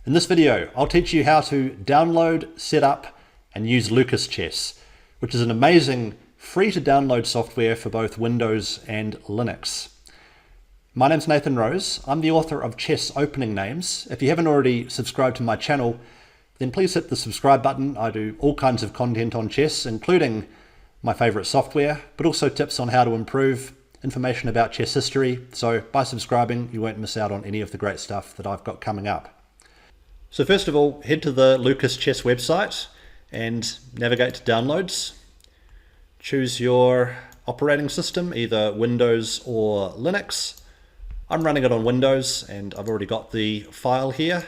In this video, I'll teach you how to download, set up, and use Lucas Chess, which is an amazing free-to-download software for both Windows and Linux. My name's Nathan Rose. I'm the author of Chess Opening Names. If you haven't already subscribed to my channel, then please hit the subscribe button. I do all kinds of content on chess, including my favorite software, but also tips on how to improve, information about chess history. So by subscribing, you won't miss out on any of the great stuff that I've got coming up. So first of all, head to the Lucas Chess website and navigate to Downloads. Choose your operating system, either Windows or Linux. I'm running it on Windows and I've already got the file here.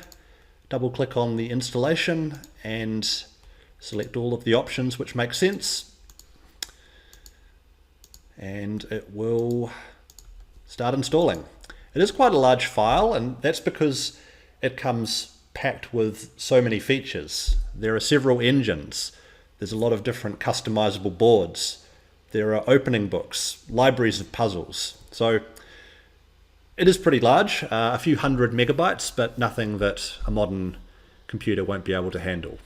Double click on the installation and select all of the options which make sense. And it will start installing. It is quite a large file, and that's because it comes packed with so many features. There are several engines. There's a lot of different customizable boards. There are opening books, libraries of puzzles. So it is pretty large, a few hundred megabytes, but nothing that a modern computer won't be able to handle.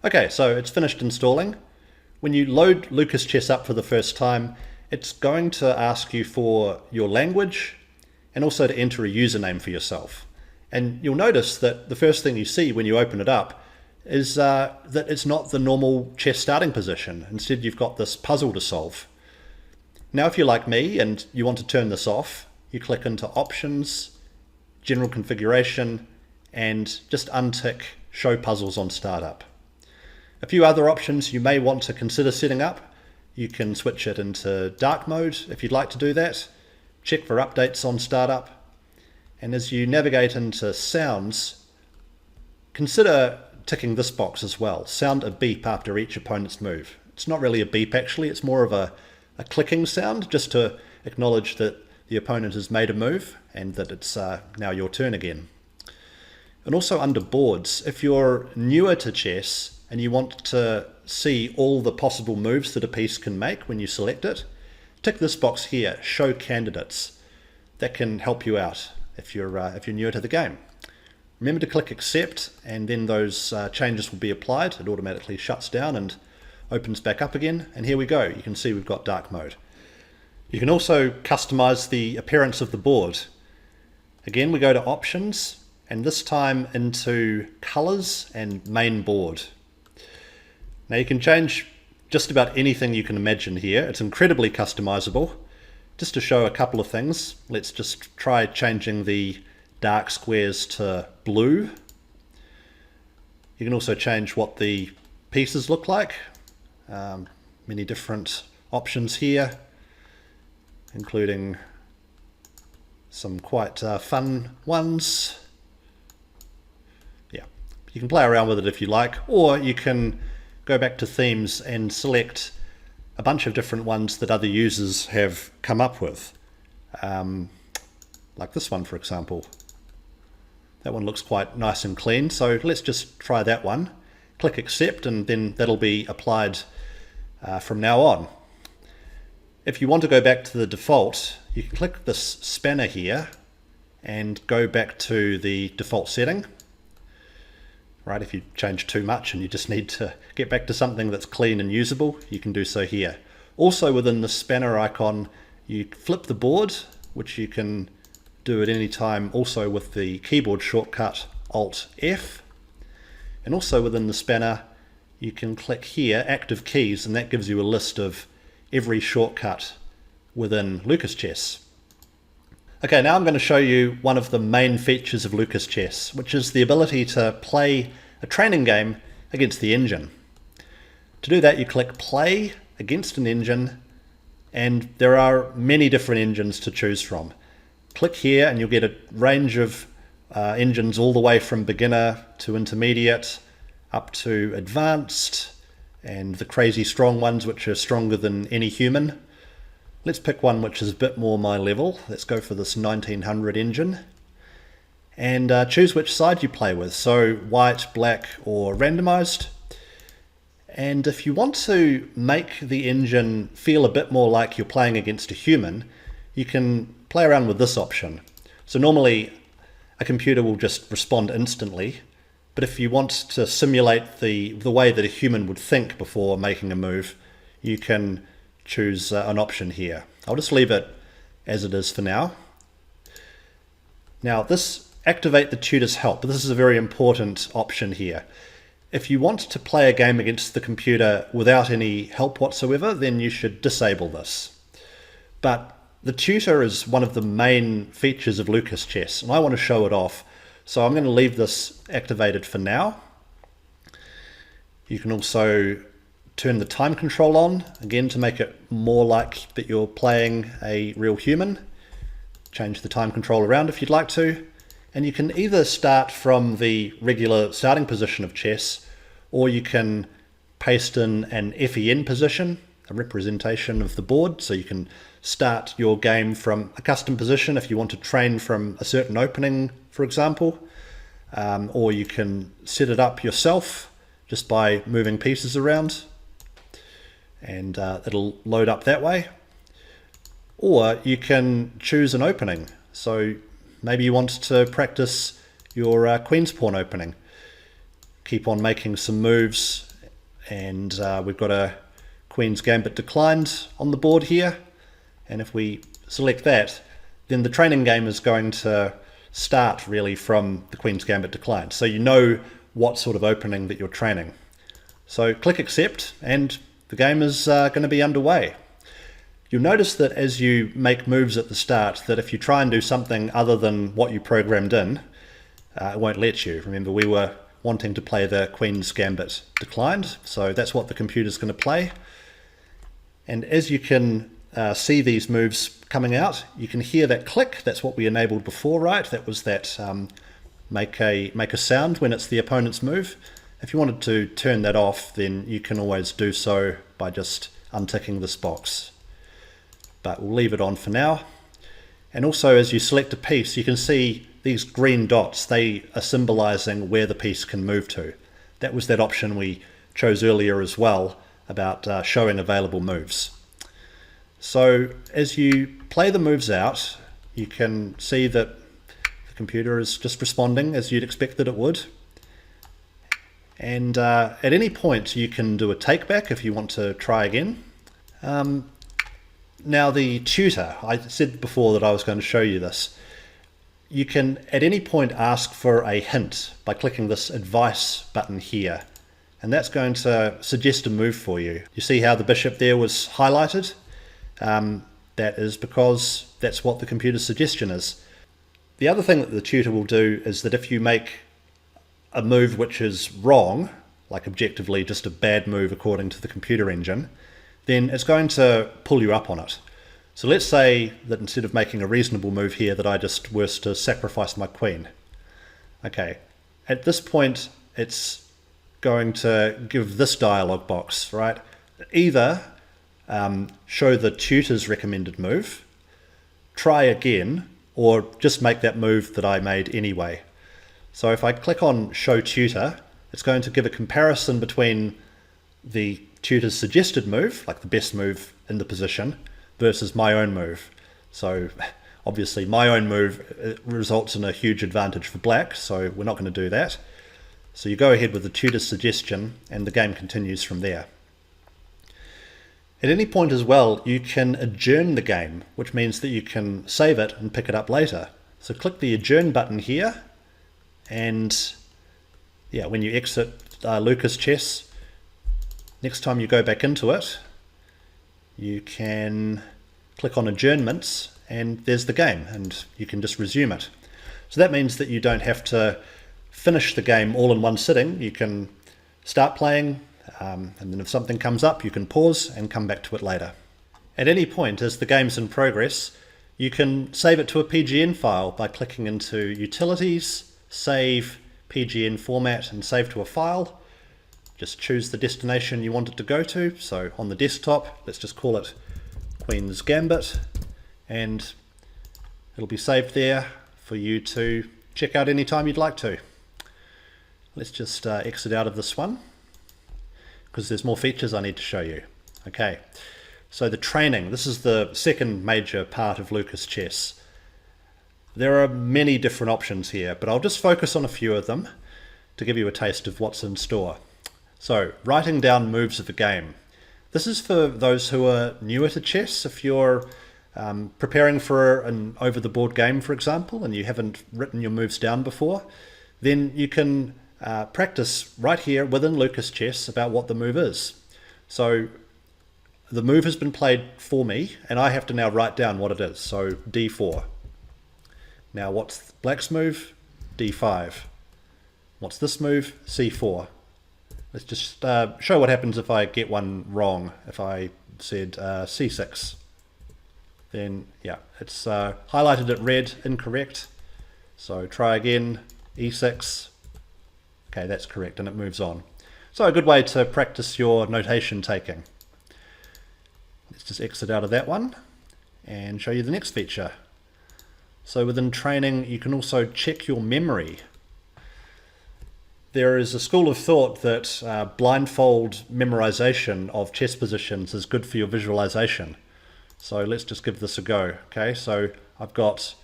Okay, so it's finished installing. When you load Lucas Chess up for the first time, it's going to ask you for your language and also to enter a username for yourself. And you'll notice that the first thing you see when you open it up is that it's not the normal chess starting position. Instead, you've got this puzzle to solve. Now, if you're like me and you want to turn this off, you click into Options, General Configuration, and just untick Show Puzzles on Startup. A few other options you may want to consider setting up. You can switch it into dark mode if you'd like to do that. Check for updates on startup. And as you navigate into sounds, consider ticking this box as well. Sound a beep after each opponent's move. It's not really a beep actually, it's more of a clicking sound, just to acknowledge that the opponent has made a move and that it's now your turn again. And also under boards, if you're newer to chess and you want to see all the possible moves that a piece can make when you select it, tick this box here, Show Candidates. That can help you out if you're newer to the game. Remember to click Accept, and then those changes will be applied. It automatically shuts down and opens back up again. And here we go. You can see we've got dark mode. You can also customize the appearance of the board. Again, we go to Options, and this time into Colors and Main Board. Now you can change just about anything you can imagine here. It's incredibly customizable. Just to show a couple of things, let's just try changing the dark squares to blue. You can also change what the pieces look like. Many different options here, including some quite fun ones. Yeah, you can play around with it if you like, or you can go back to themes and select a bunch of different ones that other users have come up with. Like this one, for example. That one looks quite nice and clean, so let's just try that one. Click Accept, and then that'll be applied from now on. If you want to go back to the default, you can click this spanner here and go back to the default setting. Right, if you change too much and you just need to get back to something that's clean and usable, you can do so here. Also within the spanner icon, you flip the board, which you can do at any time also with the keyboard shortcut Alt F. And also within the spanner, you can click here, Active Keys, and that gives you a list of every shortcut within Lucas Chess. Okay, now I'm going to show you one of the main features of Lucas Chess, which is the ability to play a training game against the engine. To do that, you click Play against an engine, and there are many different engines to choose from. Click here and you'll get a range of engines all the way from beginner to intermediate up to advanced, and the crazy strong ones which are stronger than any human. Let's pick one which is a bit more my level. Let's go for this 1900 engine. And choose which side you play with, so white, black, or randomized. And if you want to make the engine feel a bit more like you're playing against a human, you can play around with this option. So normally a computer will just respond instantly. But if you want to simulate the way that a human would think before making a move, you can choose an option here. I'll just leave it as it is for now. Now this activate the tutor's help. This is a very important option here. If you want to play a game against the computer without any help whatsoever, then you should disable this. But the tutor is one of the main features of Lucas Chess, and I want to show it off. So I'm going to leave this activated for now. You can also turn the time control on, again to make it more like that you're playing a real human. Change the time control around if you'd like to. And you can either start from the regular starting position of chess, or you can paste in an FEN position, a representation of the board. So you can start your game from a custom position if you want to train from a certain opening, for example. Or you can set it up yourself just by moving pieces around, and it'll load up that way. Or you can choose an opening. So maybe you want to practice your Queen's Pawn opening. Keep on making some moves, and we've got a Queen's Gambit declined on the board here. And if we select that, then the training game is going to start really from the Queen's Gambit declined. So you know what sort of opening that you're training. So click accept, and the game is going to be underway. You'll notice that as you make moves at the start, that if you try and do something other than what you programmed in, it won't let you. Remember, we were wanting to play the Queen's Gambit declined, so that's what the computer's going to play. And as you can see these moves coming out, you can hear that click. That's what we enabled before, right? That was that make a sound when it's the opponent's move. If you wanted to turn that off, then you can always do so by just unticking this box. But we'll leave it on for now. And also, as you select a piece, you can see these green dots. They are symbolizing where the piece can move to. That was that option we chose earlier as well about showing available moves. So as you play the moves out, you can see that the computer is just responding as you'd expect that it would. And at any point you can do a take back if you want to try again. Now the tutor, I said before that I was going to show you this. You can at any point ask for a hint by clicking this advice button here, and that's going to suggest a move for you. You see how the bishop there was highlighted? That is because that's what the computer's suggestion is. The other thing that the tutor will do is that if you make a move which is wrong, like objectively just a bad move according to the computer engine, then it's going to pull you up on it. So let's say that instead of making a reasonable move here, that I just was to sacrifice my queen. Okay, at this point it's going to give this dialog box, right? Either show the tutor's recommended move, try again, or just make that move that I made anyway. So if I click on show tutor, it's going to give a comparison between the tutor's suggested move, like the best move in the position, versus my own move. So obviously my own move results in a huge advantage for black, so we're not going to do that. So you go ahead with the tutor's suggestion and the game continues from there. At any point as well, you can adjourn the game, which means that you can save it and pick it up later. So click the adjourn button here, and yeah, when you exit Lucas Chess, next time you go back into it, you can click on adjournments and there's the game, and you can just resume it. So that means that you don't have to finish the game all in one sitting. You can start playing, and then if something comes up, you can pause and come back to it later. At any point as the game's in progress, you can save it to a PGN file by clicking into Utilities, Save, PGN Format, and Save to a File. Just choose the destination you want it to go to. So on the desktop, let's just call it Queen's Gambit, and it'll be saved there for you to check out anytime you'd like to. Let's just exit out of this one, because there's more features I need to show you. Okay, so the training, this is the second major part of Lucas Chess. There are many different options here, but I'll just focus on a few of them to give you a taste of what's in store. So, writing down moves of a game. This is for those who are newer to chess. If you're preparing for an over-the-board game, for example, and you haven't written your moves down before, then you can practice right here within Lucas Chess about what the move is. So the move has been played for me, and I have to now write down what it is. So d4. Now what's black's move? d5. What's this move? c4. Let's just show what happens if I get one wrong. If I said c6. Then, yeah, it's highlighted it red, incorrect. So try again, e6. Okay, that's correct, and it moves on. So a good way to practice your notation taking. Let's just exit out of that one and show you the next feature. So within training, you can also check your memory. There is a school of thought that blindfold memorization of chess positions is good for your visualization. So let's just give this a go. Okay, so I've got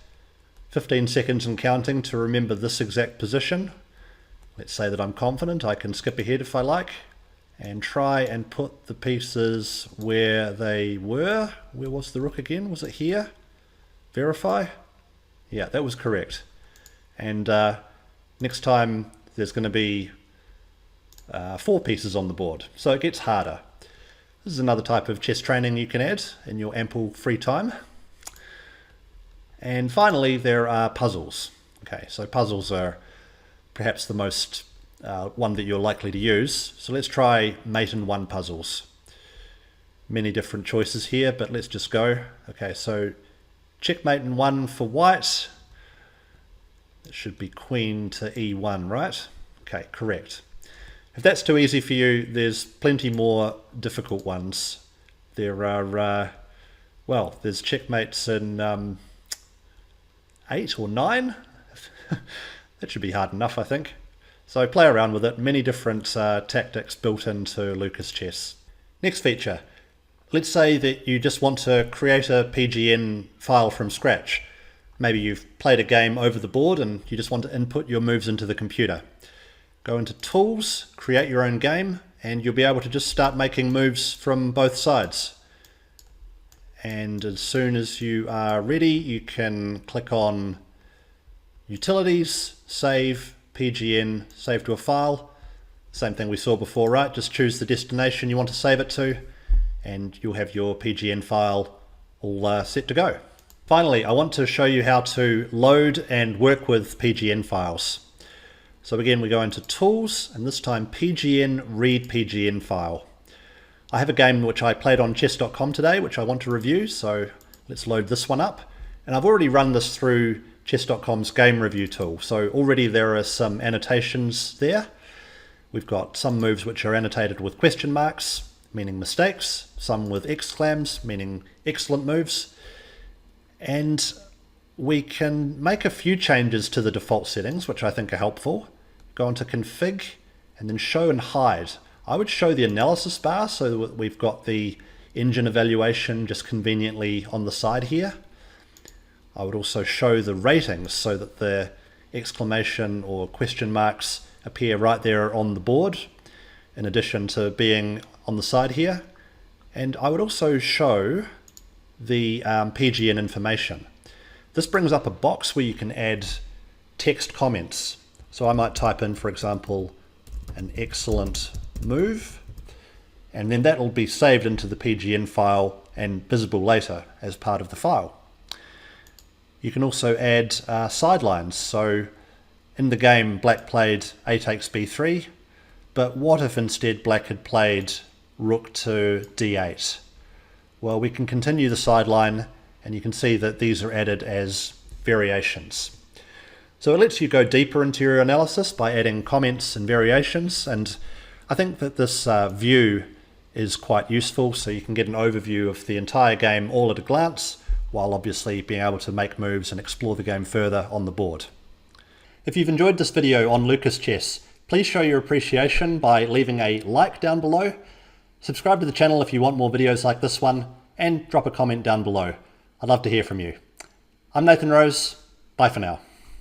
15 seconds and counting to remember this exact position. Let's say that I'm confident. I can skip ahead if I like and try and put the pieces where they were. Where was the rook again? Was it here? Verify. Yeah, that was correct. And next time there's going to be 4 pieces on the board. So it gets harder. This is another type of chess training you can add in your ample free time. And finally, there are puzzles. Okay, so puzzles are perhaps the most one that you're likely to use. So let's try mate in 1 puzzles. Many different choices here, but let's just go. Okay, so checkmate in 1 for white. It should be queen to e1, right? Okay, correct. If that's too easy for you, there's plenty more difficult ones. There are, well, there's checkmates in 8 or 9. That should be hard enough, I think. So play around with it. Many different tactics built into Lucas Chess. Next feature. Let's say that you just want to create a PGN file from scratch. Maybe you've played a game over the board and you just want to input your moves into the computer. Go into Tools, create your own game, and you'll be able to just start making moves from both sides. And as soon as you are ready, you can click on Utilities, Save, PGN, Save to a file. Same thing we saw before, right? Just choose the destination you want to save it to, and you'll have your PGN file all set to go. Finally, I want to show you how to load and work with PGN files. So again, we go into Tools, and this time PGN Read PGN File. I have a game which I played on chess.com today, which I want to review, so let's load this one up. And I've already run this through chess.com's game review tool, so already there are some annotations there. We've got some moves which are annotated with question marks, meaning mistakes, some with exclams, meaning excellent moves, and we can make a few changes to the default settings, which I think are helpful. Go into Config and then Show and Hide. I would show the analysis bar so that we've got the engine evaluation just conveniently on the side here. I would also show the ratings so that the exclamation or question marks appear right there on the board, in addition to being on the side here. And I would also show the PGN information. This brings up a box where you can add text comments. So I might type in, for example, an excellent move, and then that will be saved into the PGN file and visible later as part of the file. You can also add sidelines. So in the game, black played a takes b3, but what if instead black had played rook to d8? Well, we can continue the sideline, and you can see that these are added as variations. So it lets you go deeper into your analysis by adding comments and variations, and I think that this view is quite useful, so you can get an overview of the entire game all at a glance, while obviously being able to make moves and explore the game further on the board. If you've enjoyed this video on Lucas Chess, please show your appreciation by leaving a like down below, subscribe to the channel if you want more videos like this one, and drop a comment down below. I'd love to hear from you. I'm Nathan Rose. Bye for now.